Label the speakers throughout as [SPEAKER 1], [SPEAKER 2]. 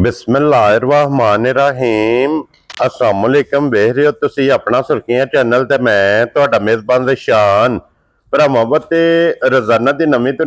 [SPEAKER 1] बिस्मिल्लाहिर्रहमानिर्रहीम अस्सलाम वालेकुम वेख रहे हो तुसी अपना सुर्खियां चैनल ते मैं तुहाडा मेजबान शान भरावां ते रोजाना दी नवीं तो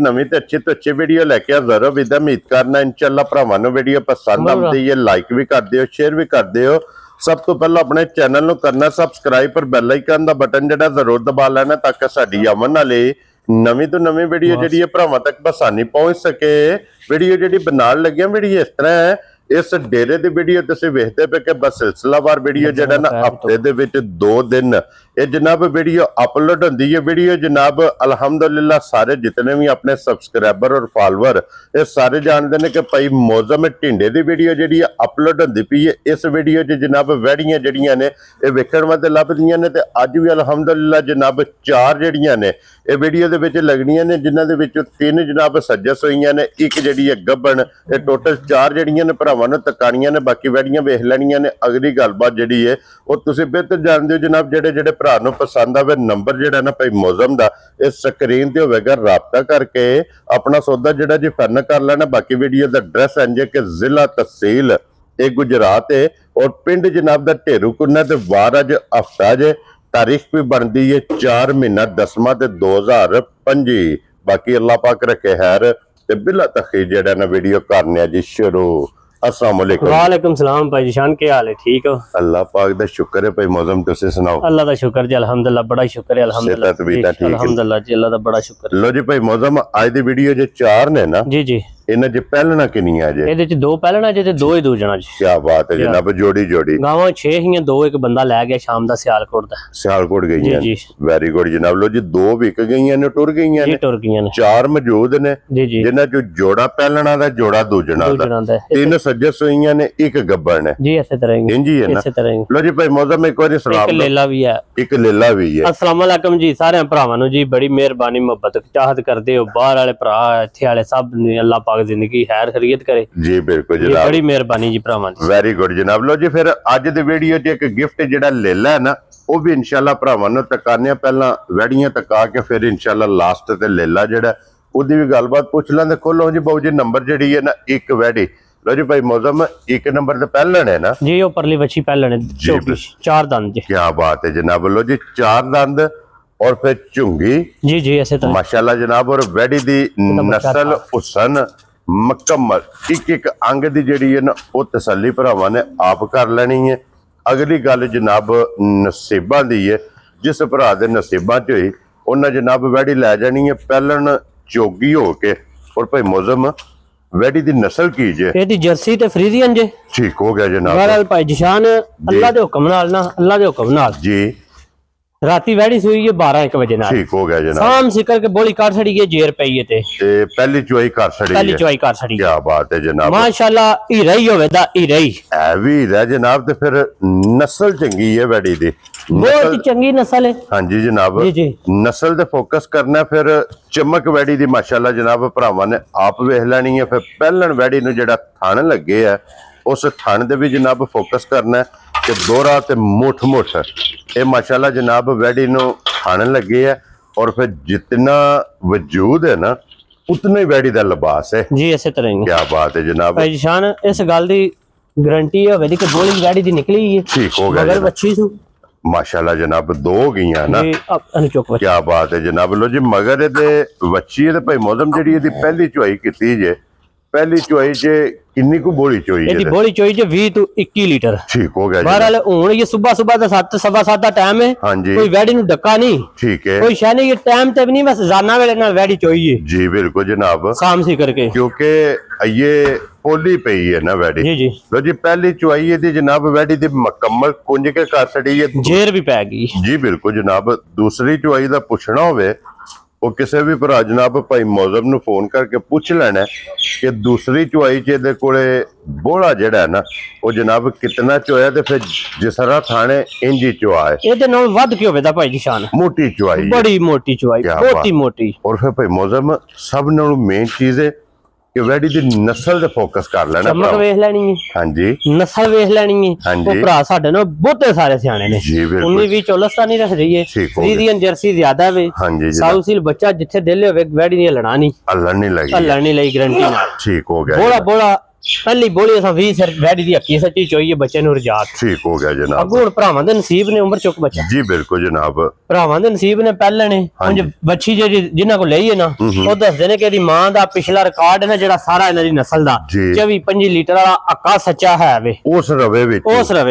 [SPEAKER 1] अच्छी वीडियो लेके हाज़र हो। विद उम्मीद करना इंशाअल्लाह भरावां नूं वीडियो पसंद आती है, लाइक भी कर दियो, शेयर भी कर दियो। सब तो पहले अपने चैनल नूं करना सबसक्राइब पर बैल आइकन दा बटन जिहड़ा जरूर दबा लेना ताकि साडी आवन वाली नवीं तो नवीं वीडियो जिहड़ी है भरावां तक बसानी पहुंच सके। वीडियो जिहड़ी बनाण लगे वीडियो इस तरह है, इस डेरे दी वीडियो तुसीं वेखदे पे कि बस सिलसिलावार वीडियो जिहड़ा ना हफ्ते दे विच 2 दिन ये जनाब वीडियो अपलोड होंदी है। वीडियो जनाब अल्हम्दुलिल्लाह सारे जितने भी अपने सब्सक्राइबर और फॉलोअर ये सारे जानते हैं कि भाई मौसम टिंडे की वीडियो जी अपलोड होंदी पई है। इस वीडियो च जनाब वैड़ियां जड़ियां ने ये वेखण वास्ते लभदियां ने ते अज भी अल्हम्दुलिल्लाह जनाब 4 जड़ियां ने ये वीडियो दे विच लगनियां ने, जिन्हां दे विचों 3 जनाब सज्जस होईयां ने, एक जिहड़ी है गब्बन। ये टोटल 4 जड़ियां ने भरावां नूं तकाणियां ने, बाकी वैड़ियां वेख लैणियां ने। अगली गलबात जिहड़ी है वो तुसीं बेहतर जानदे हो जनाब। जेड़े भरा नूं पसंद आवे नंबर जिहड़ा ना भाई मौसम दा इस स्क्रीन ते होवेगा, राबता करके अपना सौदा जिहड़ा जी फाइनल कर लेना। बाकी वीडियो दा एड्रैस है कि जिला तहसील ये गुजरात है और पिंड जनाब दा ढेरू कुन्ना ते वार अज हफ्ता जे। तारीख भी बनती है 4 महीना 10वां ते 2025। बाकी अल्लाह पाक रखे खैर ते बिला तखीर जिहड़ा ना वीडियो करने जी शुरू। अस्सलाम वालेकुम।
[SPEAKER 2] वालेकुम सलाम भाई शान, के हाल है? ठीक हो?
[SPEAKER 1] अल्लाह पाक दा शुक्र है भाई। मौसम तुसी सुनाओ?
[SPEAKER 2] अल्लाह दा शुक्र जी, अल्हम्दुलिल्लाह बड़ा शुक्र है। अल्हम्दुलिल्लाह अल्हम्दुलिल्लाह जी, अल्लाह दा बड़ा शुक्र।
[SPEAKER 1] लो जी भाई मौसम आज दी वीडियो जे 4 ने ना
[SPEAKER 2] जी जी,
[SPEAKER 1] इन्हां च पहलना किनियां जे?
[SPEAKER 2] ਇਹਦੇ ਚ 2 ਪਹਿਲਣਾ ਜੇ ਤੇ 2 ਹੀ ਦੂਜਣਾ ਜੀ।
[SPEAKER 1] क्या बात है जनाब, जोड़ी जोड़ी
[SPEAKER 2] ਗਾਵਾਂ 6 ਹੀਆਂ, 2 ਇੱਕ ਬੰਦਾ ਲੈ ਗਿਆ ਸ਼ਾਮ ਦਾ ਸਿਆਲਕੋਟ ਦਾ।
[SPEAKER 1] सियालकोट गई
[SPEAKER 2] जी।
[SPEAKER 1] वेरी गुड जनाब। लो जी 2 विक गई ने, टुर गई
[SPEAKER 2] ਜੀ
[SPEAKER 1] ने,
[SPEAKER 2] ਟੁਰ ਗਈਆਂ ਨੇ
[SPEAKER 1] 4 मौजूद ने
[SPEAKER 2] ਜੀ ਜੀ।
[SPEAKER 1] जिन्हां चों जोड़ा पहलना दा जोड़ा दूजना दा,
[SPEAKER 2] ਦੂਜਣਾ ਦਾ
[SPEAKER 1] 3 सज्जस होईयां ने, एक गब्बन है।
[SPEAKER 2] जी, ਇਸੇ ਤਰ੍ਹਾਂ ਹੀ
[SPEAKER 1] इंज ही है ना?
[SPEAKER 2] ਇਸੇ ਤਰ੍ਹਾਂ ਹੀ।
[SPEAKER 1] लो जी भाई मौसम एक बार सलाम
[SPEAKER 2] ਇੱਕ ਲੇਲਾ ਵੀ ਹੈ,
[SPEAKER 1] एक लेला भी है।
[SPEAKER 2] अस्सलाम वालेकुम जी सारे भरावां नूं जी, बड़ी मेहरबानी मुहब्बत चाहत करदे हो। बाहर वाले भरा इत्थे वाले सब ने अल्लाह पाक जिंदगी खैर खैरियत करे
[SPEAKER 1] जी बिल्कुल
[SPEAKER 2] जी,
[SPEAKER 1] जनाब,
[SPEAKER 2] बड़ी मेहरबानी जी भरावां दी।
[SPEAKER 1] वेरी गुड जनाब। लो जी फिर अज दी वीडियो च एक गिफ्ट जिहड़ा लेला है ना वो भी इंशाल्लाह भरावां नूं तकाने पहला वैड़ियां तका के फिर इंशाल्लाह लास्ट ते लेला जिहड़ा ओदी भी गलबात पुछ लांदे। खोलो जी बाबू जी नंबर जिहड़ी है ना एक वैड़ी। लो जी भाई मौसम 1 नंबर ते पहलन है ना
[SPEAKER 2] जी, वो परली बच्ची पहलन है, चौकी 4 दंद जी।
[SPEAKER 1] क्या बात है जनाब। लो जी 4 दंद और फिर झुंगी
[SPEAKER 2] जी जी, ऐसे तरह
[SPEAKER 1] माशाल्लाह जनाब। और वैड़ी दी नस्ल हुसन मुकम्मल, एक अंग दी जिहड़ी है ना वो तसल्ली भरावां ने आप कर लेनी है। अगली गल जनाब नसीबां दी है, जिस भरा दे नसीबां च होई उन्हें जनाब वैड़ी लै जानी है पहलन चोगी हो के। और भाई मौसम वैड़ी दी नस्ल की जे?
[SPEAKER 2] एदी जर्सी ते फ्रीजियन जे।
[SPEAKER 1] ठीक हो गया जनाब।
[SPEAKER 2] बहरहाल भाई जिशान अल्लाह दे हुक्म नाल ना, अल्लाह दे हुक्म नाल
[SPEAKER 1] जी
[SPEAKER 2] राती वैड़ी सुई है 12-1 बजे नाल।
[SPEAKER 1] ठीक हो गया जनाब।
[SPEAKER 2] शाम सिकर के बोली काट छड़ी है, जेर पई है ते
[SPEAKER 1] पहली चुआई कर छड़ी है।
[SPEAKER 2] पहली चुआई कर छड़ी।
[SPEAKER 1] क्या बात है जनाब,
[SPEAKER 2] माशाल्लाह हीरा ही होवे दा हीरा ही
[SPEAKER 1] है भी हीरा जनाब। ते फिर नस्ल चंगी है वैड़ी दी,
[SPEAKER 2] बहुत चंगी नस्ल है।
[SPEAKER 1] हाँ जी जनाब।
[SPEAKER 2] जी जी,
[SPEAKER 1] नस्ल ते फोकस करना फिर चमक वैड़ी दी माशाल्लाह जनाब भरावां ने आप वेख लैनी है। फिर पहलन वैड़ी नूं जिहड़ा थण लगे है उस थण दे भी जनाब फोकस करना है कि दोहरा ते मुठ ये माशाल्लाह जनाब वैड़ी नूं थण लगे है। और फिर जितना वजूद है ना उतना ही वैड़ी दा लिबास है
[SPEAKER 2] जी, इसे तरह ही।
[SPEAKER 1] क्या बात है जनाब।
[SPEAKER 2] भाई जिशान इस गल दी गारंटी है वेदी के बोली वैड़ी दी निकली है।
[SPEAKER 1] ठीक हो गया
[SPEAKER 2] मगर
[SPEAKER 1] जनाब।
[SPEAKER 2] बच्ची सु
[SPEAKER 1] माशाल्लाह जनाब 2 हो गई ना
[SPEAKER 2] जी, अब अनचोक बच्ची।
[SPEAKER 1] क्या बात है जनाब। लो जी मगर दे बच्ची है भाई मौसम जिहड़ी इहदी पहली चुआई कीती जे, पहली चुआई च किन्नी को बोली चोई
[SPEAKER 2] एदी बोली चोई जे 20 तो 21 लीटर।
[SPEAKER 1] ठीक हो गया।
[SPEAKER 2] बहरहाल हुन ये सुबह दा 7 सवा 7 दा टाइम है।
[SPEAKER 1] हाँ जी,
[SPEAKER 2] कोई वैड़ी नु डक्का नहीं।
[SPEAKER 1] ठीक है,
[SPEAKER 2] कोई शायद ये टाइम ते भी नहीं, बस जाना वेले नाल वैड़ी चोई है
[SPEAKER 1] जी बिल्कुल जनाब।
[SPEAKER 2] शाम सी करके
[SPEAKER 1] क्योंकि ये पोली पई है ना वैड़ी।
[SPEAKER 2] जी जी,
[SPEAKER 1] लो जी पहली चुआई है जनाब वैड़ी दी मुकम्मल कुंज के कर छड़ी है,
[SPEAKER 2] जेर भी पै गई
[SPEAKER 1] जी बिल्कुल जनाब। दूसरी चुआई दा पुछना होवे वो किसी भी भरा जनाब भाई मौसम नूं फोन करके पूछ लेना कि दूसरी चुआई च इहदे कोले बोला जिहड़ा है ना वो जनाब कितना चोया ते फिर जिस तरह थाने इंजी चुआ है
[SPEAKER 2] एदे नाल वध के होवे दा भाई जिशान।
[SPEAKER 1] मोटी चुआई,
[SPEAKER 2] बड़ी मोटी चुआई, बहुत ही मोटी।
[SPEAKER 1] और फिर भाई मौसम सब नालों मेन चीज है कि वैड़ी दी नस्ल ते फोकस कर लेना।
[SPEAKER 2] चमक वेख लेनी है।
[SPEAKER 1] हाँ जी,
[SPEAKER 2] नस्ल वेख लेनी है।
[SPEAKER 1] हाँ
[SPEAKER 2] वो
[SPEAKER 1] जी,
[SPEAKER 2] भरा साडे नाल बहुते सारे सियाने ने।
[SPEAKER 1] जी बिल्कुल।
[SPEAKER 2] 19-20 चौलस्ता नहीं रख रही है। फ्रीजियन जर्सी ज्यादा वे।
[SPEAKER 1] हाँ जी,
[SPEAKER 2] साउसील बच्चा जिथे दिल होवे वैड़ी नहीं लड़ानी,
[SPEAKER 1] अल्लाह नहीं लगी,
[SPEAKER 2] अल्लाह नहीं लई गारंटी नाल।
[SPEAKER 1] ठीक हो गया।
[SPEAKER 2] बोला बोला ਪਹਿਲੀ ਬੋਲੀ ਅਸਾਂ 20 ਸਿਰ ਵੈਡੀ ਦੀ ਹੱਕੀ ਸੱਚੀ ਚੋਈਏ ਬੱਚੇ ਨੂੰ ਰਜਾ ਕੇ
[SPEAKER 1] ਠੀਕ ਹੋ ਗਿਆ ਜਨਾਬ।
[SPEAKER 2] ਅੱਗੋਂ ਹੁਣ ਭਰਾਵਾਂ ਦੇ ਨਸੀਬ ਨੇ ਉਮਰ ਚੁੱਕ ਬੱਚਾ
[SPEAKER 1] ਜੀ ਬਿਲकुल ਜਨਾਬ।
[SPEAKER 2] ਭਰਾਵਾਂ ਦੇ ਨਸੀਬ ਨੇ ਪਹਿਲੇ ਨੇ ਉਂਝ ਬੱਚੀ ਜਿਹੜੀ ਜਿਨ੍ਹਾਂ ਕੋਲ ਲਈ ਹੈ ਨਾ ਉਹ ਦੱਸਦੇ ਨੇ ਕਿ ਇਹਦੀ ਮਾਂ ਦਾ ਪਿਛਲਾ ਰਿਕਾਰਡ ਹੈ ਨਾ ਜਿਹੜਾ ਸਾਰਾ ਇਹਨਾਂ ਦੀ ਨਸਲ ਦਾ 24-25 ਲੀਟਰ ਵਾਲਾ ਅੱਕਾ ਸੱਚਾ ਹੈ ਵੇ
[SPEAKER 1] ਉਸ ਰਵੇ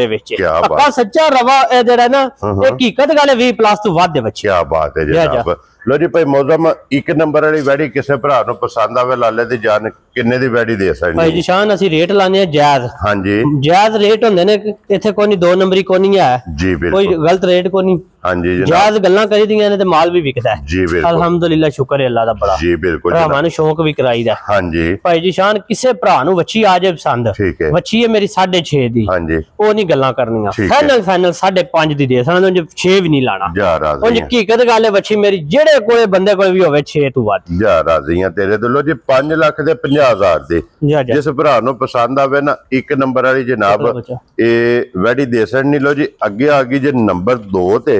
[SPEAKER 1] ਵਿੱਚ
[SPEAKER 2] ਅੱਕਾ ਸੱਚਾ ਰਵਾ ਇਹ ਜਿਹੜਾ ਨਾ ਇਹ ਹਕੀਕਤ ਗੱਲ ਹੈ 20+ ਤੋਂ ਵੱਧ ਦੇ ਬੱਚੇ।
[SPEAKER 1] ਕੀ ਬਾਤ ਹੈ ਜਨਾਬ। ਲੋ ਜੀ ਭਾਈ ਮੌਜ਼ਮ 1 ਨੰਬਰ ਵਾਲੀ ਵੈੜੀ ਕਿਸੇ ਭਰਾ ਨੂੰ ਪਸੰਦ ਆਵੇ ਲਾਲੇ ਦੀ ਜਾਨ ਕਿੰਨੇ ਦੀ ਵੈੜੀ ਦੇ ਸਕਦੇ
[SPEAKER 2] ਭਾਈ ਜਿਸ਼ਾਨ ਅਸੀਂ ਰੇਟ ਲਾਣੇ ਆ ਜਾਇਜ਼।
[SPEAKER 1] ਹਾਂਜੀ
[SPEAKER 2] ਜਾਇਜ਼ ਰੇਟ ਹੁੰਦੇ ਨੇ ਇੱਥੇ ਕੋਈ ਨਹੀਂ 2 ਨੰਬਰੀ ਕੋਈ ਨਹੀਂ ਹੈ
[SPEAKER 1] ਜੀ ਬਿਲਕੁਲ
[SPEAKER 2] ਕੋਈ ਗਲਤ ਰੇਟ ਕੋਈ ਨਹੀਂ।
[SPEAKER 1] ਹਾਂਜੀ ਜਨਾਬ
[SPEAKER 2] ਜਾਇਜ਼ ਗੱਲਾਂ ਕਰੀ ਦੀਆਂ ਨੇ ਤੇ ਮਾਲ ਵੀ ਵਿਕਦਾ ਹੈ
[SPEAKER 1] ਜੀ ਬਿਲਕੁਲ
[SPEAKER 2] ਅਲਹਮਦੁਲਿਲਾ ਸ਼ੁਕਰ ਹੈ ਅੱਲਾ ਦਾ ਬੜਾ
[SPEAKER 1] ਜੀ ਬਿਲकुल
[SPEAKER 2] ਭਰਾਵਾਂ ਨੂੰ ਸ਼ੌਂਕ ਵੀ ਕਰਾਈਦਾ।
[SPEAKER 1] ਹਾਂਜੀ
[SPEAKER 2] ਭਾਈ ਜਿਸ਼ਾਨ ਕਿਸੇ ਭਰਾ ਨੂੰ ਵੱਛੀ ਆ ਜਾਏ ਪਸੰਦ
[SPEAKER 1] ਠੀਕ ਹੈ
[SPEAKER 2] ਵੱਛੀ ਹੈ ਮੇਰੀ 6.5 ਦੀ
[SPEAKER 1] ਹਾਂਜੀ
[SPEAKER 2] ਉਹ ਨਹੀਂ ਗੱਲਾਂ ਕਰਨੀਆਂ ਫਾਈਨਲ 5.5 ਦੀ ਦੇ ਸਾਨੂੰ 6 ਵੀ ਨਹੀਂ ਲਾਣਾ
[SPEAKER 1] ਜਾ ਰਾਜ਼ੀ
[SPEAKER 2] ਉਹ ਹਕੀਕਤ ਗੱਲ ਹੈ ਵੱਛੀ ਮੇਰੀ ਜਿਹੜੇ ਕੋਲੇ ਬੰਦੇ ਕੋਲ ਵੀ ਹੋਵੇ 6 ਤੋਂ ਵੱਧ
[SPEAKER 1] ਜਾ ਰਾਜ਼ੀਆਂ ਤੇਰੇ ਤੋਂ। ਲੋ ਜੀ 5 ਲੱਖ ਦੇ 50,000 ਦੇ ਜਿਸ ਭਰਾ ਨੂੰ ਪਸੰਦ ਆਵੇ ਨਾ 1 ਨੰਬਰ ਵਾਲੀ ਜਨਾਬ ਇਹ ਵੈੜੀ ਦੇ ਸਕਣੀ। ਲੋ ਜੀ ਅੱਗੇ ਆ ਗਈ ਜੇ ਨੰਬਰ 2 ਤੇ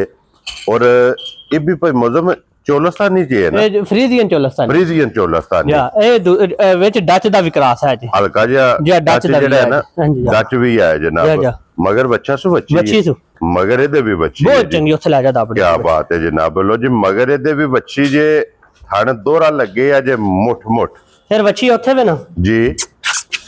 [SPEAKER 1] ਔਰ ਇਹ ਵੀ ਭਾਈ ਮੌਜ਼ਮ ਚੋਲਸਤਾਨੀ ਜੀ ਹੈ ਨਾ
[SPEAKER 2] ਇਹ ਫਰੀਜ਼ੀਅਨ
[SPEAKER 1] ਚੋਲਸਤਾਨੀ
[SPEAKER 2] ਇਹ ਵਿੱਚ ਡੱਚ ਦਾ ਵਿਕਰਾਸ ਹੈ ਜੀ
[SPEAKER 1] ਹਲਕਾ ਜਿਹਾ
[SPEAKER 2] ਡੱਚ ਦਾ
[SPEAKER 1] ਜਿਹੜਾ ਹੈ ਨਾ ਡੱਚ ਵੀ ਹੈ ਜਨਾਬ ਮਗਰ ਬੱਚਾ ਸੋ ਬੱਚੀ ਮਗਰ ਇਹਦੇ ਵੀ ਬੱਚੀ
[SPEAKER 2] ਬਹੁਤ ਚੰਗੀ ਉੱਥੇ ਲੈ ਜਾ ਆਪਣੀ।
[SPEAKER 1] ਕੀ ਬਾਤ ਹੈ ਜਨਾਬ। ਲੋ ਜੀ ਮਗਰ ਇਹਦੇ ਵੀ ਬੱਚੀ ਜੇ ਥਣ ਦੋਹਰਾ ਲੱਗੇ ਆ ਜੇ ਮੁੱਠ
[SPEAKER 2] ਫਿਰ ਬੱਚੀ ਉੱਥੇ ਵੇ ਨਾ ਜੀ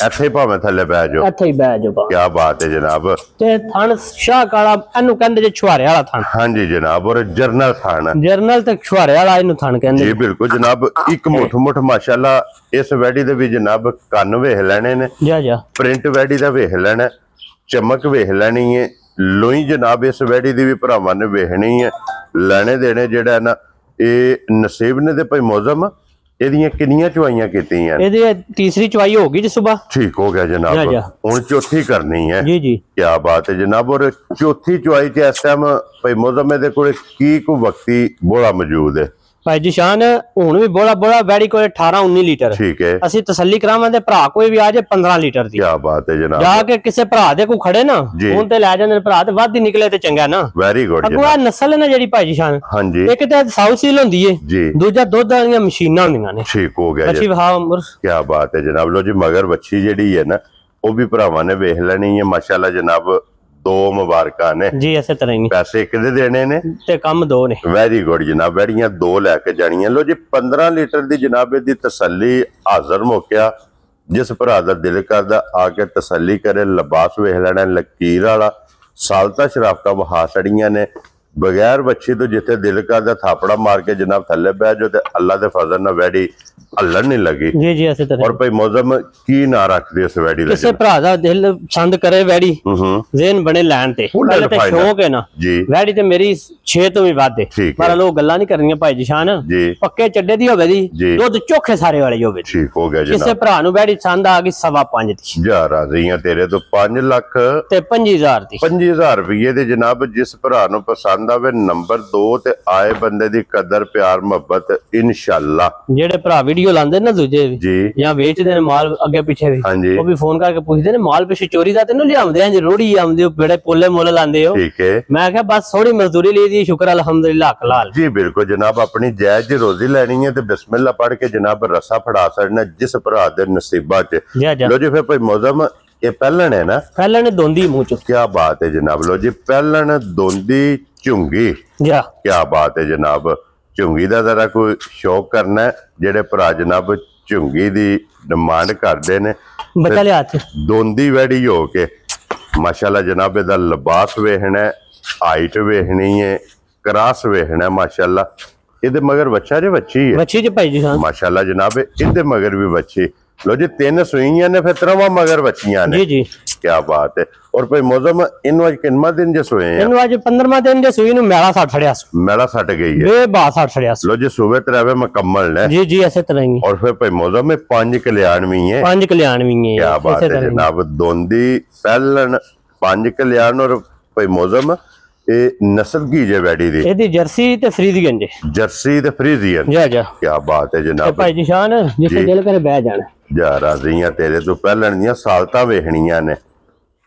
[SPEAKER 1] ਇੱਥੇ ਭਾਵੇਂ ਥੱਲੇ ਬਹਿ ਜਾਓ
[SPEAKER 2] ਇੱਥੇ ਹੀ ਬਹਿ ਜਾਓ।
[SPEAKER 1] ਕੀ ਬਾਤ ਹੈ ਜਨਾਬ।
[SPEAKER 2] ਤੇ ਥਣ ਸ਼ਾਹ ਕਾਲਾ ਇਹਨੂੰ ਕਹਿੰਦੇ ਜੇ ਛੁਹਾਰੇ ਵਾਲਾ ਥਣ।
[SPEAKER 1] ਹਾਂਜੀ ਜਨਾਬ ਔਰ ਜਰਨਲ ਥਣ
[SPEAKER 2] ਜਰਨਲ ਤੇ ਛੁਹਾਰੇ ਵਾਲਾ ਇਹਨੂੰ ਥਣ ਕਹਿੰਦੇ
[SPEAKER 1] ਜੀ ਬਿਲਕੁਲ ਜਨਾਬ। ਇੱਕ ਮੁੱਠ ਮਾਸ਼ਾਅੱਲਾ ਇਸ ਵੈੜੀ ਦੇ ਵੀ ਜਨਾਬ ਕੰਨ ਵੇਖ ਲੈਣੇ ਨੇ
[SPEAKER 2] ਜਾ
[SPEAKER 1] ਪ੍ਰਿੰਟ ਵੈੜੀ ਦਾ ਵੇਖ ਲੈਣਾ ਚਮਕ ਵੇਖ ਲੈਣੀ ਹੈ ਲੋਈ ਜਨਾਬ ਇਸ ਵੈੜੀ ਦੀ ਵੀ ਭਰਾਵਾਂ ਨੇ ਵੇਖਣੀ ਹੈ ਲੈਣੇ ਦੇਣੇ ਜਿਹੜਾ ਨਾ ਇਹ ਨਸੀਬ ਨੇ ਤੇ ਭਾਈ ਮੌਜ਼ਮ ਇਹਦੀਆਂ ਕਿੰਨੀਆਂ ਚੁਆਈਆਂ ਕੀਤੀਆਂ
[SPEAKER 2] ਇਹਦੀ ਤੀਸਰੀ ਚੁਆਈ ਹੋ ਗਈ ਜੀ ਸਵੇਰ
[SPEAKER 1] ਠੀਕ ਹੋ ਗਿਆ ਜਨਾਬ ਹੁਣ ਚੌਥੀ ਕਰਨੀ ਹੈ
[SPEAKER 2] ਜੀ ਜੀ ਕੀ
[SPEAKER 1] ਬਾਤ ਹੈ ਜਨਾਬ। ਔਰ ਚੌਥੀ ਚੁਆਈ ਤੇ ਇਸ ਟਾਈਮ ਭਾਈ ਮੌਜ਼ਮ ਦੇ ਕੋਲ ਕੀ ਕੋ ਵਕਤੀ ਬੋਲਾ ਮੌਜੂਦ ਹੈ
[SPEAKER 2] ਭਾਈ ਜਿਸ਼ਾਨ ਹੁਣ ਵੀ ਬੋਲਾ ਵੈੜੀ ਕੋਲ 18-19 ਲੀਟਰ
[SPEAKER 1] ਠੀਕ ਹੈ ਅਸੀਂ
[SPEAKER 2] ਤਸੱਲੀ ਕਰਾਵਾਂਗੇ ਭਰਾ ਕੋਈ ਵੀ ਆ ਜਾਏ 15 ਲੀਟਰ ਦੀ।
[SPEAKER 1] ਕੀ ਬਾਤ ਹੈ ਜਨਾਬ।
[SPEAKER 2] ਜਾ ਕੇ ਕਿਸੇ ਭਰਾ ਦੇ ਕੋ ਖੜੇ ਨਾ ਹੁਣ ਤੇ ਲੈ ਜਾਂਦੇ ਨੇ ਭਰਾ ਤੇ ਵੱਧ ਹੀ ਨਿਕਲੇ ਤੇ ਚੰਗਾ ਨਾ
[SPEAKER 1] ਵੈਰੀ ਗੁੱਡ
[SPEAKER 2] ਅੱਗੋਂ ਆ ਨਸਲ ਹੈ ਨਾ ਜਿਹੜੀ ਭਾਈ ਜਿਸ਼ਾਨ
[SPEAKER 1] ਹਾਂਜੀ
[SPEAKER 2] ਇੱਕ ਤੇ ਸਾਊਥ ਸੀਲ ਹੁੰਦੀ ਏ ਦੂਜਾ ਦੁੱਧ ਵਾਲੀਆਂ ਮਸ਼ੀਨਾਂ ਹੁੰਦੀਆਂ ਨੇ
[SPEAKER 1] ਠੀਕ ਹੋ ਗਿਆ
[SPEAKER 2] ਬੱਚੀ ਵਹਾ ਉਮਰ।
[SPEAKER 1] ਕੀ ਬਾਤ ਹੈ ਜਨਾਬ। ਲੋ ਜੀ ਮਗਰ ਬੱਚੀ ਜਿਹੜੀ ਹੈ ਨਾ ਉਹ ਵੀ ਭਰਾਵਾਂ ਨੇ ਵੇਖ ਲੈਣੀ ਹੈ ਮਾਸ਼ਾਅੱਲਾ ਜਨਾਬ। 2 ਮੁਬਾਰਕਾਂ ਨੇ
[SPEAKER 2] ਜੀ ਇਸੇ ਤਰ੍ਹਾਂ ਹੀ
[SPEAKER 1] ਪੈਸੇ ਕਿਹਦੇ ਦੇਣੇ ਨੇ ਤੇ
[SPEAKER 2] ਕੰਮ 2 ਨੇ।
[SPEAKER 1] ਵੈਰੀ ਗੁੱਡ ਜਨਾਬ ਵੈੜੀਆਂ 2 ਲੈ ਕੇ ਜਾਣੀਆਂ। ਲੋ ਜੀ 15 ਲੀਟਰ ਦੀ ਜਨਾਬ ਦੀ ਤਸੱਲੀ ਹਾਜ਼ਰ ਮੌਕਿਆ ਜਿਸ ਭਰਾ ਦਾ ਦਿਲ ਕਰਦਾ ਆ ਕੇ ਤਸੱਲੀ ਕਰੇ ਲਿਬਾਸ ਵੇਖ ਲੈਣਾ ਲਕੀਰ ਵਾਲਾ ਸਾਲਤਾ ਸ਼ਰਾਫਤਾਂ ਵਹਾ ਛੜੀਆਂ ਨੇ ਬਗੈਰ ਬੱਚੀ ਤੋਂ ਜਿੱਥੇ ਦਿਲ ਕਰਦਾ ਥਾਪੜਾ ਮਾਰ ਕੇ ਜਨਾਬ ਥੱਲੇ ਬਹਿ ਜਾਓ ਤੇ ਅੱਲਾ ਦੇ ਫਜ਼ਲ ਨਾਲ ਵੈੜੀ ਹੱਲਣ ਨਹੀਂ ਲੱਗੀ ਜੀ ਇਸੇ ਤਰ੍ਹਾਂ। ਔਰ ਭਾਈ ਮੌਜ਼ਮ ਕੀ ਨਾ ਰੱਖਦੇ ਇਸ ਵੈੜੀ ਦਾ
[SPEAKER 2] ਕਿਸੇ ਭਰਾ ਦਾ ਦਿਲ ਪਸੰਦ ਕਰੇ ਵੈੜੀ ਜ਼ੇਨ ਬਣੇ ਲੈਣ ਤੇ ਪਹਿਲੇ ਤੇ ਸ਼ੌਕ ਹੈ ਨਾ ਵੈੜੀ ਤੇ ਮੇਰੀ 6 ਤੋਂ ਵੀ ਵੱਧ ਹੈ ਪਰ ਲੋਕ ਗੱਲਾਂ ਨਹੀਂ ਕਰਨੀਆਂ ਭਾਈ ਜਿਸ਼ਾਨ ਪੱਕੇ ਚੱਡੇ ਦੀ ਹੋਵੇ ਦੀ ਦੁੱਧ ਚੋਖੇ ਸਾਰੇ ਵਾਲੇ ਹੋਵੇ ਠੀਕ ਹੋ ਗਿਆ ਜੀ। ਕਿਸੇ ਭਰਾ ਨੂੰ ਵੈੜੀ ਪਸੰਦ ਆ ਗਈ 5.5 ਦੀ ਜਾ ਰਾਜ਼ੀਆਂ ਤੇਰੇ ਤੋਂ 5 ਲੱਖ ਤੇ 5000 ਦੀ 5000 ਰੁਪਏ ਦੇ ਜਨਾਬ। ਜਿਸ ਭਰਾ ਨੂੰ ਪਸੰਦ ਆਵੇ ਨੰਬਰ 2 ਤੇ ਆਏ ਬੰਦੇ ਦੀ ਕਦਰ ਪਿਆਰ ਮੁਹੱਬਤ ਇਨਸ਼ਾਅੱਲਾ। ਜਿਹੜੇ ਭਰਾ ਵੀਡੀਓ ਲਾਉਂਦੇ ਨਾ ਦੂਜੇ ਵੀ ਜਾਂ ਵੇਚਦੇ ਨੇ ਮਾਲ ਅੱਗੇ ਪਿੱਛੇ ਵੀ ਉਹ ਵੀ ਫੋਨ ਕਰਕੇ ਪੁੱਛਦੇ ਨੇ ਮਾਲ ਪਿੱਛੇ ਚੋਰੀ ਦਾ ਤੈਨੂੰ ਲਿਆਉਂਦੇ ਆ ਜੇ ਰੋੜੀ ਆਉਂਦੇ ਹੋ ਬੜੇ ਪੋਲੇ ਮੁੱਲ ਲਾਉਂਦੇ ਹੋ ਠੀਕ ਹੈ। ਮੈਂ ਕਿਹਾ ਬਸ ਥੋੜੀ ਮਜ਼ਦੂਰੀ ਲਈ ਦੀ ਸ਼ੁਕਰ ਅਲਹਮਦੁਲਿਲਾ ਹਲਾਲ ਜੀ ਬਿਲਕੁਲ ਜਨਾਬ। ਆਪਣੀ ਜਾਇਜ਼ ਰੋਜ਼ੀ ਲੈਣੀ ਹੈ ਤੇ ਬਿਸਮਿਲ੍ਲਾ ਪੜ੍ਹ ਕੇ ਜਨਾਬ ਰਸਾ ਫੜਾ ਛੱਡਣਾ ਜਿਸ ਭਰਾ ਦੇ ਨਸੀਬਾਂ 'ਚ। ਲੋ ਜੀ ਫਿਰ ਭਾਈ ਮੌਜ਼ਮ ਇਹ ਪਹਿਲਣ ਹੈ ਨਾ ਪਹਿਲਣ ਦੋਂਦੀ ਮੂੰਹ 'ਚ। ਕੀ ਬਾਤ ਹੈ ਜਨਾਬ। ਲੋ ਜੀ ਪਹਿਲਣ ਦੋਂਦੀ ਝੁੰਗੀ ਕੀ ਬਾਤ ਹੈ ਜਨਾਬ। ਝੁੰਗੀ ਦਾ ਜ਼ਰਾ ਕੋਈ ਸ਼ੌਕ ਕਰਨਾ ਜਿਹੜੇ ਭਰਾ ਜਨਾਬ ਝੁੰਗੀ ਦੀ ਡਿਮਾਂਡ ਕਰਦੇ ਨੇ ਬੱਚਾ ਲਿਆ ਹੱਥ ਦੋਂਦੀ ਵੈੜੀ ਹੋ ਕੇ ਮਾਸ਼ਾਅੱਲਾ ਜਨਾਬ ਇਹਦਾ ਲਿਬਾਸ ਵੇਖਣਾ ਹਾਈਟ ਵੇਖਣੀ ਹੈ ਕਰਾਸ ਵੇਖਣਾ ਮਾਸ਼ਾਅੱਲਾ। ਇਹਦੇ ਮਗਰ ਬੱਚਾ ਜੇ ਬੱਚੀ ਹੈ ਭਾਈ ਜੀ ਮਾਸ਼ਾਅੱਲਾ ਜਨਾਬ ਇਹਦੇ ਮਗਰ ਵੀ ਬੱਚੀ। लो जी 3 सुईयां ने फिर 3 मगर बच्चियां ने जी क्या बात है। और भाई मौजम इन आज किन्ना दिन जे सोए हैं इन आज 15वां दिन जे सुई नु मेला सट छड़या मेला सट गई है बे बा सट छड़या। लो जी सुबह तरवे मुकम्मल ने जी जी ऐसे तरह ही। और फिर भाई मौजम में 5 कल्याण भी है 5 कल्याण भी है क्या बात है जनाब। दोंदी पहलन 5 कल्याण और भाई मौजम ए नस्ल की जे वैडी दी एदी जर्सी ते फ्रीजियन जे जर्सी ते फ्रीजियन जा जा क्या बात है जनाब। भाई जिशान जिथे दिल करे बैठ जाना जा राजियां तेरे तो पहलन दियां सालता वेखणियां ने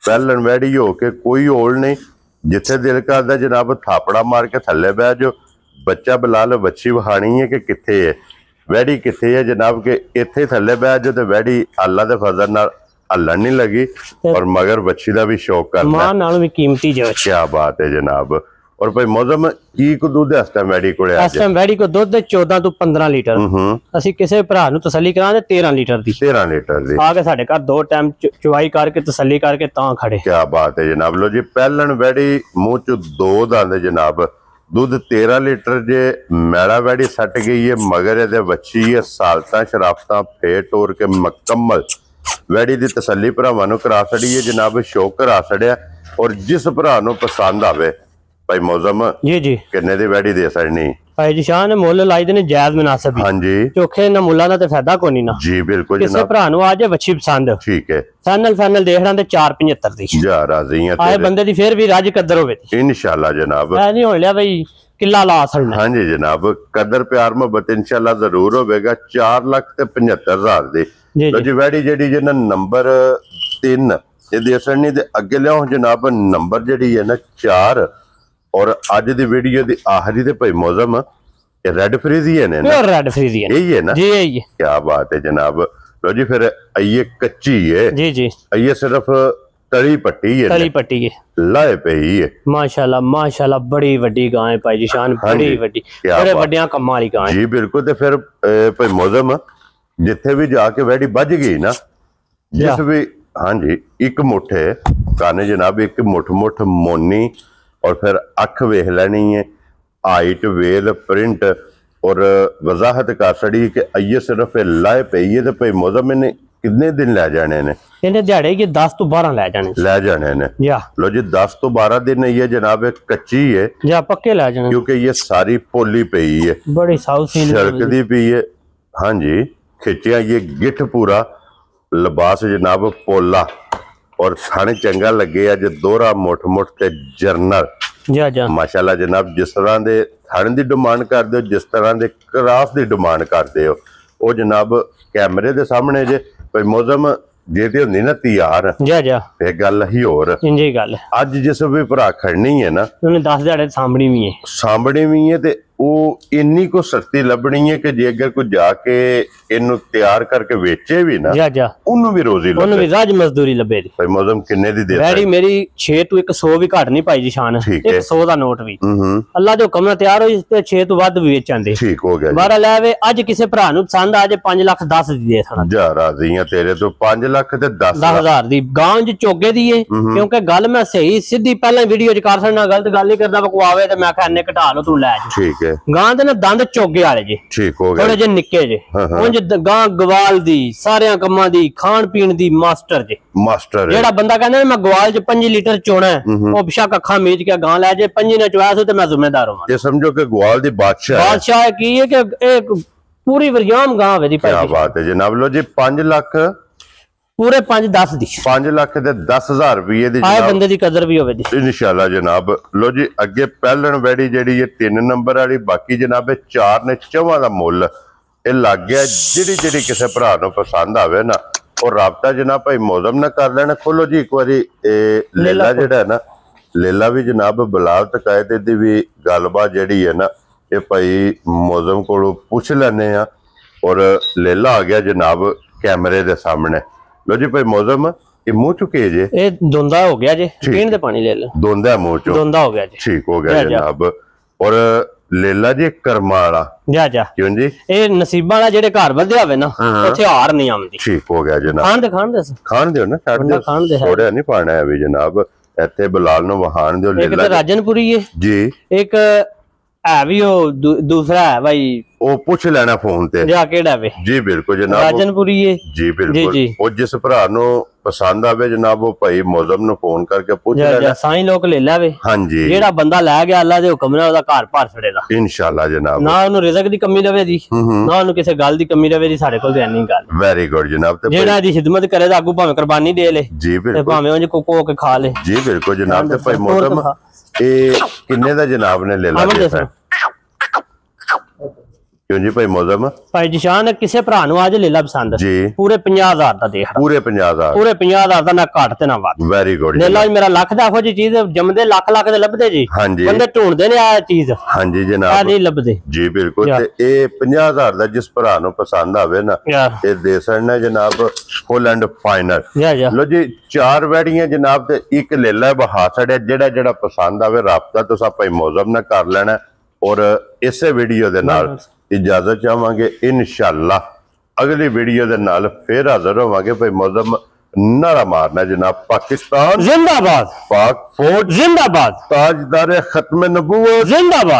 [SPEAKER 2] पहलन वैडी हो के कोई होल नहीं जिथे दिल करदा जनाब थापड़ा मार के थल्ले बैठ जाओ बच्चा बुला लो बच्ची वहानी है कि किथे है वैडी किथे है जनाब के इथे थल्ले बैठ जाओ तो वैडी अल्लाह दे फजल नाल
[SPEAKER 1] हलन नहीं लगी और मगर बच्ची का भी शौक करना
[SPEAKER 2] मां नालों भी कीमती जो
[SPEAKER 1] क्या बात है जनाब। और भाई मौसम की को दूध है इस टाइम वैडी कोले
[SPEAKER 2] इस टाइम वैडी को दूध 14 ਤੋਂ 15 ਲੀਟਰ ਅਸੀਂ ਕਿਸੇ ਭਰਾ ਨੂੰ ਤਸੱਲੀ ਕਰਾਂਦੇ 13 ਲੀਟਰ ਦੀ
[SPEAKER 1] 13 ਲੀਟਰ ਦੀ
[SPEAKER 2] ਆ ਕੇ ਸਾਡੇ ਘਰ 2 ਟਾਈਮ ਚੁਵਾਈ ਕਰਕੇ ਤਸੱਲੀ ਕਰਕੇ ਤਾਂ ਖੜੇ
[SPEAKER 1] क्या बात है जनाब। लो जी पहलन वैडी मुंह च 2 दंद जनाब दूध 13 लीटर जे मैड़ा वैडी सट गई है मगर ये बच्ची है सालता शराफता फेर टोर के मुकम्मल वैडी दी तसल्ली भरावां नूं करा छड़ी है जनाब शौक करा छड़िया। और जिस भरा नूं पसंद आवे भाई मौसम
[SPEAKER 2] जी जी
[SPEAKER 1] किन्ने दी वैडी दे छड़नी
[SPEAKER 2] भाई जी शान मुੱਲ ਲਾਈ ਦੇ ਨੇ ਜਾਇਜ਼ ਮੁਨਾਸਿਬ
[SPEAKER 1] हां जी
[SPEAKER 2] ਚੋਖੇ ਨਾ ਮੁੱਲਾਂ ਦਾ ਤੇ ਫਾਇਦਾ ਕੋਈ ਨਹੀਂ ਨਾ
[SPEAKER 1] जी बिल्कुल
[SPEAKER 2] ਕਿਸੇ
[SPEAKER 1] जनाब
[SPEAKER 2] ਭਰਾ ਨੂੰ ਆ ਜੇ ਵੱਛੀ ਪਸੰਦ
[SPEAKER 1] ठीक है
[SPEAKER 2] ਫਾਈਨਲ ਦੇਖ ਰਾਂ ਤੇ 475 ਦੀ
[SPEAKER 1] जा राजी हैं
[SPEAKER 2] ਆਏ ਬੰਦੇ ਦੀ ਫੇਰ ਵੀ ਰਾਜ ਕਦਰ ਹੋਵੇ
[SPEAKER 1] इंशाल्लाह जनाब।
[SPEAKER 2] ਐ ਨਹੀਂ ਹੋਣ ਲਿਆ ਬਈ ਕਿੱਲਾ ਲਾ ਛੜਨਾ
[SPEAKER 1] हाँ जी जनाब कदर प्यार मोहब्बत इंशाल्लाह जरूर होवेगा 4,75,000 दी।
[SPEAKER 2] जी
[SPEAKER 1] लो जी वैडी जेडी जे ना नंबर 3 ये दे छड़नी ते अगे लियाओ जनाब नंबर जेडी है ना 4 और आज दी वीडियो दी आखिरी ते भाई मौसम ये रेड फ्रीज ही है ना
[SPEAKER 2] प्योर रेड फ्रीज ही है
[SPEAKER 1] यही है ना
[SPEAKER 2] जी यही है
[SPEAKER 1] क्या बात है जनाब। लो जी फिर ये कच्ची है
[SPEAKER 2] जी जी
[SPEAKER 1] ये सिर्फ तली पट्टी है
[SPEAKER 2] तली पट्टी है
[SPEAKER 1] लाए पे ही है
[SPEAKER 2] माशाल्लाह बड़ी वड्डी गां है भाई जी शान बड़ी वड्डी बड़े वड्डियां कम्मां वाली गां है
[SPEAKER 1] जी बिल्कुल। ते फिर भाई मौसम जिथे भी जाके वैडी बज गई ना जिस भी हाँ जी एक मुठ है काने जनाब एक मुठ मोनी और फिर अख वेख लैनी है हाइट वेल प्रिंट और वजाहत कर छड़ी कि आइए सिर्फ लाए पई है तो भाई मौसम इन्हें कितने दिन लै जाने ने
[SPEAKER 2] इन्हें दिहाड़े के 10 तो 12 लै जाने
[SPEAKER 1] ने
[SPEAKER 2] या
[SPEAKER 1] लो जी 10 तो 12 दिन ये जनाब कच्ची है
[SPEAKER 2] या पक्के लै जाने
[SPEAKER 1] क्योंकि ये सारी पोली पई है
[SPEAKER 2] बड़ी साउथ
[SPEAKER 1] छड़कदी पई है। हाँ जी खिंचिया ये गिठ पूरा लिबास जनाब पोला और थाने चंगा लगे अज दोहरा मुठ ते जरनल
[SPEAKER 2] जा
[SPEAKER 1] माशाल्लाह जनाब जिस तरह दे थाने दी डिमांड करदे हो जिस तरह दे क्रास दी डिमांड करदे हो वो जनाब कैमरे दे सामने जे भाई मौसम जे ते हुंदी ना तैयार
[SPEAKER 2] जा
[SPEAKER 1] ते गल ही होर
[SPEAKER 2] इंजी गल
[SPEAKER 1] अज जिस भी भरा खड़नी है ना
[SPEAKER 2] उन्हें 10 दिहाड़े सामड़ी भी है ते ਉਹ ਇੰਨੀ ਕੋ ਸਸਤੀ ਲੱਭਣੀ ਹੈ ਕਿ ਜੇ ਅਗਰ ਕੋਈ ਜਾ ਕੇ ਇਹਨੂੰ ਤਿਆਰ ਕਰਕੇ ਵੇਚੇ ਵੀ ਨਾ ਉਹਨੂੰ ਵੀ ਰੋਜ਼ੀ ਲੱਭੇ ਉਹਨੂੰ ਵੀ ਰਾਜ ਮਜ਼ਦੂਰੀ ਲੱਭੇ ਦੀ
[SPEAKER 1] ਭਾਈ ਮੌਸਮ ਕਿੰਨੇ ਦੀ ਦੇ
[SPEAKER 2] ਵੈੜੀ ਮੇਰੀ 6 ਤੋਂ 100 ਵੀ ਘੱਟ ਨਹੀਂ ਪਾਈ ਜੀ ਸ਼ਾਨ 100 ਦਾ ਨੋਟ ਵੀ ਅੱਲਾ ਦੇ ਹੁਕਮ ਨਾਲ ਤਿਆਰ ਹੋਈ ਤੇ 6 ਤੋਂ ਵੱਧ ਵੀ ਵੇਚਾਂਦੇ
[SPEAKER 1] ਠੀਕ ਹੋ ਗਿਆ
[SPEAKER 2] ਬਾਰਾ ਲੈਵੇ ਅੱਜ ਕਿਸੇ ਭਰਾ ਨੂੰ ਪਸੰਦ ਆ ਜੇ 5 ਲੱਖ 10 ਦੀ ਦੇ ਥਣਾ
[SPEAKER 1] ਜਾ ਰਾਜ਼ੀਆਂ ਤੇਰੇ ਤੋਂ 5 ਲੱਖ ਤੇ
[SPEAKER 2] 10,000 ਦੀ ਗਾਂ ਚ ਚੋਗੇ ਦੀ ਏ ਕਿਉਂਕਿ ਗੱਲ ਮੈਂ ਸਹੀ ਸਿੱਧੀ ਪਹਿਲਾਂ ਵੀਡੀਓ ਚ ਕਰ ਸਕਣਾ ਗਲਤ ਗੱਲ ਨਹੀਂ ਕਰਦਾ ਬਕਵਾਵੇ ਤੇ ਮੈਂ ਕਹਿੰਨੇ ਘਟਾ ਲਓ ਤੂੰ ਲੈ
[SPEAKER 1] ਠੀਕ ਹੈ
[SPEAKER 2] ਗਾਂ ਦੇ ਨਾ ਦੰਦ ਚੋਗੇ ਵਾਲੇ ਜੇ
[SPEAKER 1] ਠੀਕ ਹੋ ਗਿਆ
[SPEAKER 2] ਥੋੜੇ ਜੇ ਨਿੱਕੇ ਜੇ ਉਂਝ ਗਾਂ ਗਵਾਲ ਦੀ ਸਾਰਿਆਂ ਕੰਮਾਂ ਦੀ ਖਾਣ ਪੀਣ ਦੀ ਮਾਸਟਰ ਜਿਹੜਾ ਬੰਦਾ ਕਹਿੰਦਾ ਮੈਂ ਗਵਾਲ ਚ 5 ਲੀਟਰ ਚੋਣਾ ਉਹ ਬਿਸ਼ੱਕ ਅੱਖਾਂ ਮੀਚ ਕੇ ਗਾਂ ਲੈ ਜੇ 5 ਨੇ ਚੋਇਆ ਸੋ ਤੇ ਮੈਂ ਜ਼ਿੰਮੇਦਾਰ ਹਾਂ।
[SPEAKER 1] ਇਹ ਸਮਝੋ ਕਿ ਗਵਾਲ ਦੀ ਬਾਦਸ਼ਾਹ
[SPEAKER 2] ਕੀ ਹੈ ਕਿ ਇੱਕ ਪੂਰੀ ਵਰਿਆਮ ਗਾਂ ਹੋਵੇ ਦੀ ਭਾਈ
[SPEAKER 1] ਕੀ ਬਾਤ ਹੈ ਜਨਾਬ। ਲੋ ਜੀ 5 ਲੱਖ
[SPEAKER 2] पूरे 5-10 दी
[SPEAKER 1] 5 लाख ते 10,000 रुपये दी
[SPEAKER 2] आए बंदे दी कदर भी होवे दी
[SPEAKER 1] इंशाल्लाह जनाब। लो जी अगे पहलन वैडी जेडी ये 3 नंबर वाली बाकी जनाब 4 ने 4 दा मुੱਲ ਇਹ ਲੱਗ ਗਿਆ। ਜਿਹੜੀ ਕਿਸੇ ਭਰਾ ਨੂੰ ਪਸੰਦ ਆਵੇ ਨਾ ਉਹ ਰਾਬਤਾ ਜਨਾਬ ਭਾਈ ਮੌਸਮ ਨਾ ਕਰ ਲੈਣਾ। ਖੋਲੋ ਜੀ ਇੱਕ ਵਾਰੀ ਇਹ ਲੇਲਾ ਜਿਹੜਾ ਨਾ ਲੇਲਾ ਵੀ ਜਨਾਬ ਬਲਾਲ ਤਕਾਇਤ ਦੀ ਵੀ ਗੱਲਬਾਤ ਜਿਹੜੀ ਹੈ ਨਾ ਇਹ ਭਾਈ ਮੌਸਮ ਕੋਲੋਂ ਪੁੱਛ ਲੈਣੇ ਆ ਔਰ ਲੇਲਾ ਆ ਗਿਆ ਜਨਾਬ कैमरे दे सामने। लो जी भाई मौसम ये मुंह चुके जे
[SPEAKER 2] ये धुंधा हो गया जे पीने दे पानी ले लो
[SPEAKER 1] धुंधा मुंह चो
[SPEAKER 2] धुंधा हो गया जी
[SPEAKER 1] ठीक हो गया जनाब। और लेला जी कर्मा वाला
[SPEAKER 2] जा
[SPEAKER 1] क्यों जी
[SPEAKER 2] ये नसीबा वाला जेड़े घर बंधे होवे ना उत्थे हार नहीं आंदी।
[SPEAKER 1] ठीक हो गया जनाब। खान दे ना छੱਡ दे थोड़ा नहीं पाना है अभी जनाब ਇੱਥੇ ਬਲਾਲ ਨੂੰ ਵਹਾਣ ਦਿਓ।
[SPEAKER 2] लेला एक राजनपुरी है
[SPEAKER 1] जी
[SPEAKER 2] एक है भी दूसरा है भाई
[SPEAKER 1] ਉਹ ਪੁੱਛ ਲੈਣਾ ਫੋਨ ਤੇ
[SPEAKER 2] ਜਾ ਕਿਹੜਾ ਵੇ
[SPEAKER 1] ਜੀ ਬਿਲਕੁਲ ਜਨਾਬ
[SPEAKER 2] ਰਾਜਨਪੁਰੀ ਹੈ
[SPEAKER 1] ਜੀ ਬਿਲਕੁਲ। ਉਹ ਜਿਸ ਭਰਾ ਨੂੰ ਪਸੰਦ ਆਵੇ ਜਨਾਬ ਉਹ ਭਾਈ ਮੌਸਮ ਨੂੰ ਫੋਨ ਕਰਕੇ ਪੁੱਛ ਲੈਣਾ
[SPEAKER 2] ਸਾਈਂ ਲੋਕ ਲੈ ਲਾਵੇ।
[SPEAKER 1] ਹਾਂਜੀ
[SPEAKER 2] ਜਿਹੜਾ ਬੰਦਾ ਲੈ ਗਿਆ ਅੱਲਾ ਦੇ ਹੁਕਮ ਨਾਲ ਉਹਦਾ ਘਰ ਭਰ ਛੜੇਗਾ ਇਨਸ਼ਾਅੱਲਾ ਜਨਾਬ। ਨਾ ਉਹਨੂੰ ਰਿਜ਼ਕ ਦੀ ਕਮੀ ਰਵੇ ਦੀ ਨਾ ਉਹਨੂੰ ਕਿਸੇ ਗੱਲ ਦੀ ਕਮੀ ਰਵੇ ਦੀ ਸਾਡੇ ਕੋਲ ਤੇ ਨਹੀਂ ਗੱਲ।
[SPEAKER 1] ਵੈਰੀ ਗੁੱਡ ਜਨਾਬ। ਤੇ
[SPEAKER 2] ਜਿਹੜਾ ਇਹਦੀ ਖਿਦਮਤ ਕਰੇ ਤਾਂ ਅੱਗੂ ਭਾਵੇਂ ਕੁਰਬਾਨੀ ਦੇ ਲੇ
[SPEAKER 1] ਜੀ ਬਿਲਕੁਲ
[SPEAKER 2] ਭਾਵੇਂ ਉਹ ਕੋ ਕੇ ਖਾ ਲੇ
[SPEAKER 1] ਜੀ ਬਿਲकुल ਜਨਾਬ। ਤੇ ਭਾਈ ਮੌਸਮ ਇਹ ਕਿੰਨੇ ਦਾ ਜਨਾਬ ਨੇ ਲੈ ਲਿਆ क्यों जी भाई मौजम
[SPEAKER 2] भाई जिशान किसी भरा नु आज ले ला पसंद
[SPEAKER 1] जी
[SPEAKER 2] पूरे 50,000 दा देख
[SPEAKER 1] पूरे 50,000
[SPEAKER 2] पूरे 50,000 दा ना घट ते ना वध
[SPEAKER 1] वेरी गुड
[SPEAKER 2] ले लो मेरा लख दा एहो जी चीज जमदे लख लख दे लभदे जी
[SPEAKER 1] हां जी
[SPEAKER 2] बंदे ढूंढदे ने आ चीज
[SPEAKER 1] हां जी जनाब
[SPEAKER 2] आ नहीं लभदे
[SPEAKER 1] जी बिल्कुल ते ए 50,000 दा जिस भरा नु पसंद आवे ना ए दे सकना जनाब फुल एंड फाइनल लो जी 4 वैड़ियां जनाब ते एक ले ला बहा छड़े जेड़ा जेड़ा पसंद आवे राब्ता तुसा भाई मौजम ना कर लेना और इसे वीडियो दे नाल इजाजत चाहांगे इंशाअल्लाह अगली वीडियो दे नाल फिर हाजिर होवांगे भाई मौजम नारा मारना जनाब पाकिस्तान
[SPEAKER 2] जिंदाबाद
[SPEAKER 1] पाक फौज
[SPEAKER 2] जिंदाबाद
[SPEAKER 1] ताजदार खत्म नबूवत
[SPEAKER 2] जिंदाबाद।